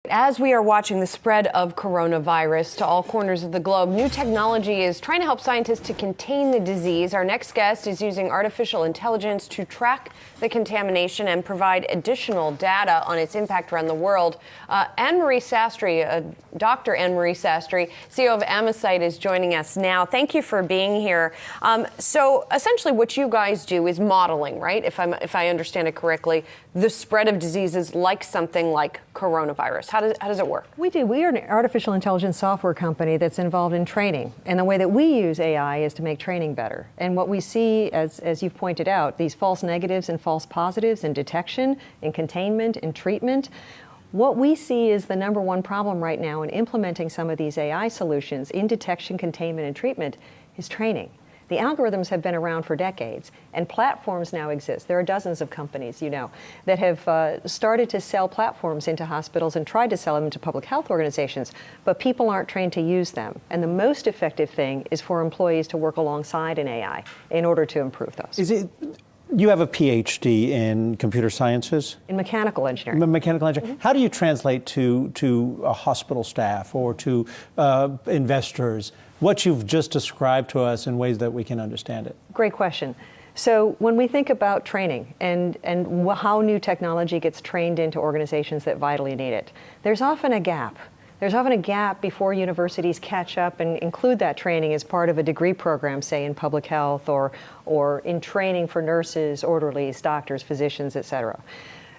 As we are watching the spread of coronavirus to all corners of the globe, new technology is trying to help scientists to contain the disease. Our next guest is using artificial intelligence to track the contamination and provide additional data on its impact around the world. Marie Sastry, Dr. Marie Sastry, CEO of Amesite, is joining us now. Thank you for being here. So essentially what you guys do is modeling, right? If I understand it correctly, the spread of diseases like something like coronavirus. How does it work? We do. We are an artificial intelligence software company that's involved in training. And the way that we use AI is to make training better. And what we see, as you've pointed out, these false negatives and false positives in detection, in containment, in treatment. What we see is the number one problem right now in implementing some of these AI solutions in detection, containment, and treatment is training. The algorithms have been around for decades, and platforms now exist. There are dozens of companies, that have started to sell platforms into hospitals and tried to sell them into public health organizations, but people aren't trained to use them. And the most effective thing is for employees to work alongside an AI in order to improve those. You have a PhD in computer sciences? In mechanical engineering. Mechanical engineering. Mm-hmm. How do you translate to a hospital staff or to investors what you've just described to us in ways that we can understand it? Great question. So when we think about training and how new technology gets trained into organizations that vitally need it, there's often a gap. There's often a gap before universities catch up and include that training as part of a degree program, say in public health or in training for nurses, orderlies, doctors, physicians, et cetera.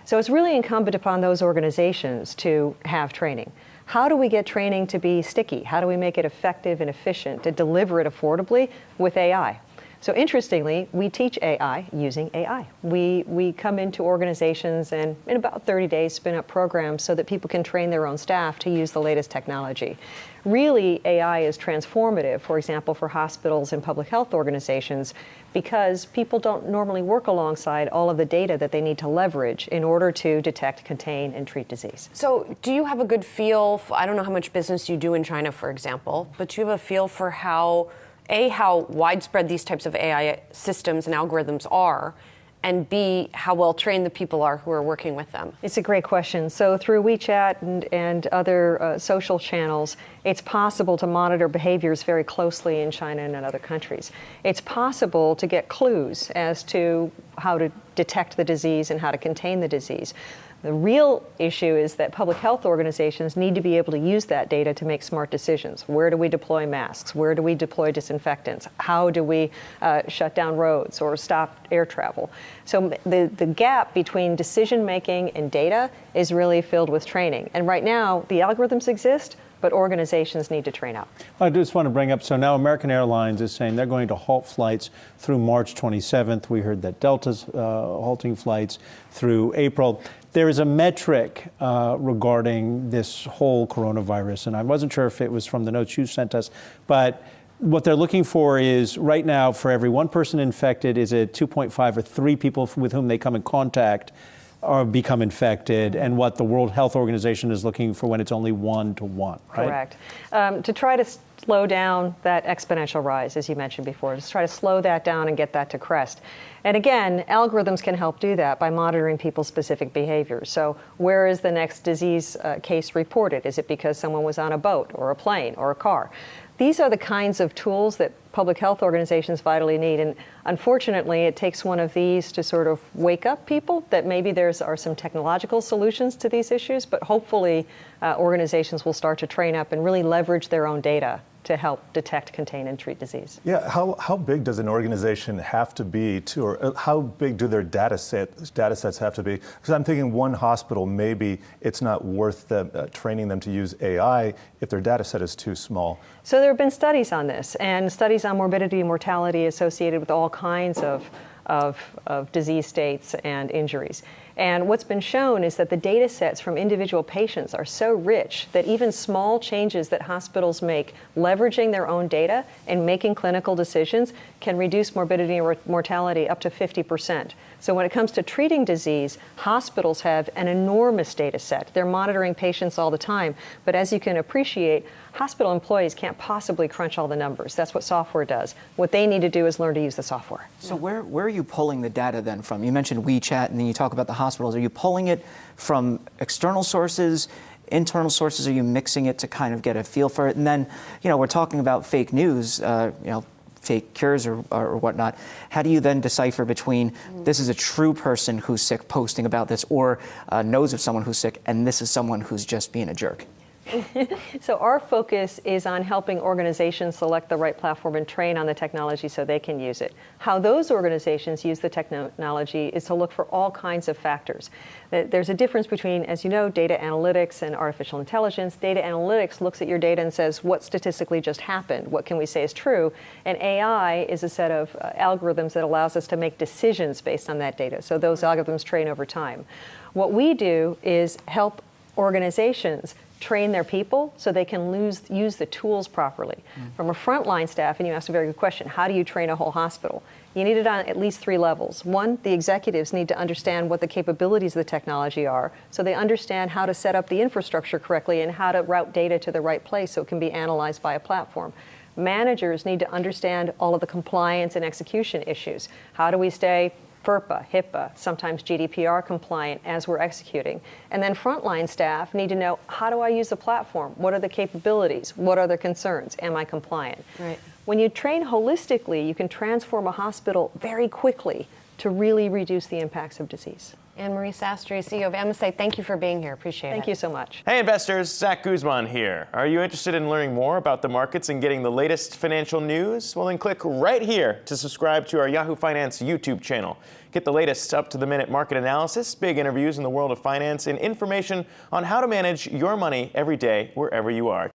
So it's really incumbent upon those organizations to have training. How do we get training to be sticky? How do we make it effective and efficient to deliver it affordably with AI? So interestingly, we teach AI using AI. We come into organizations and in about 30 days spin up programs so that people can train their own staff to use the latest technology. Really, AI is transformative, for example, for hospitals and public health organizations, because people don't normally work alongside all of the data that they need to leverage in order to detect, contain, and treat disease. So do you have a good feel, I don't know how much business you do in China, for example, but do you have a feel for how widespread these types of AI systems and algorithms are, and B, how well trained the people are who are working with them? It's a great question. So through WeChat and other social channels, it's possible to monitor behaviors very closely in China and in other countries. It's possible to get clues as to how to detect the disease and how to contain the disease. The real issue is that public health organizations need to be able to use that data to make smart decisions. Where do we deploy masks? Where do we deploy disinfectants? How do we shut down roads or stop air travel? So the gap between decision making and data is really filled with training. And right now, the algorithms exist, but organizations need to train up. I just want to bring up, so now American Airlines is saying they're going to halt flights through March 27th. We heard that Delta's halting flights through April. There is a metric regarding this whole coronavirus, and I wasn't sure if it was from the notes you sent us, but what they're looking for is, right now, for every one person infected, is it 2.5 or 3 people with whom they come in contact or become infected, and what the World Health Organization is looking for when it's only 1 to 1, right? Correct. To try to slow down that exponential rise, as you mentioned before, just try to slow that down and get that to crest. And again, algorithms can help do that by monitoring people's specific behaviors. So where is the next disease case reported? Is it because someone was on a boat or a plane or a car? These are the kinds of tools that public health organizations vitally need. And unfortunately, it takes one of these to sort of wake up people that maybe there are some technological solutions to these issues, but hopefully organizations will start to train up and really leverage their own data to help detect, contain, and treat disease. Yeah, how big does an organization have to be or how big do their data sets have to be? Because I'm thinking one hospital, maybe it's not worth them, training them to use AI if their data set is too small. So there have been studies on this, and studies on morbidity and mortality associated with all kinds of disease states and injuries. And what's been shown is that the data sets from individual patients are so rich that even small changes that hospitals make, leveraging their own data and making clinical decisions, can reduce morbidity and mortality up to 50%. So when it comes to treating disease, hospitals have an enormous data set. They're monitoring patients all the time. But as you can appreciate, hospital employees can't possibly crunch all the numbers. That's what software does. What they need to do is learn to use the software. So where are you pulling the data then from? You mentioned WeChat, and then you talk about the hospitals. Are you pulling it from external sources? internal sources? Are you mixing it to kind of get a feel for it? And then, we're talking about fake news, fake cures or whatnot. How do you then decipher between this is a true person who's sick posting about this, or knows of someone who's sick, and this is someone who's just being a jerk? So our focus is on helping organizations select the right platform and train on the technology so they can use it. How those organizations use the technology is to look for all kinds of factors. There's a difference between, as you know, data analytics and artificial intelligence. Data analytics looks at your data and says, what statistically just happened? What can we say is true? And AI is a set of algorithms that allows us to make decisions based on that data. So those algorithms train over time. What we do is help organizations train their people so they can use the tools properly. From a frontline staff, and you asked a very good question, how do you train a whole hospital? You need it on at least 3 levels. One, the executives need to understand what the capabilities of the technology are, so they understand how to set up the infrastructure correctly and how to route data to the right place so it can be analyzed by a platform. Managers need to understand all of the compliance and execution issues. How do we stay FERPA, HIPAA, sometimes GDPR compliant as we're executing? And then frontline staff need to know, how do I use the platform? What are the capabilities? What are the concerns? Am I compliant? Right. When you train holistically, you can transform a hospital very quickly to really reduce the impacts of disease. And Marie Sastry, CEO of Amesite, thank you for being here. Appreciate it. Thank you so much. Hey investors, Zach Guzman here. Are you interested in learning more about the markets and getting the latest financial news? Well, then click right here to subscribe to our Yahoo Finance YouTube channel. Get the latest up-to-the-minute market analysis, big interviews in the world of finance, and information on how to manage your money every day wherever you are.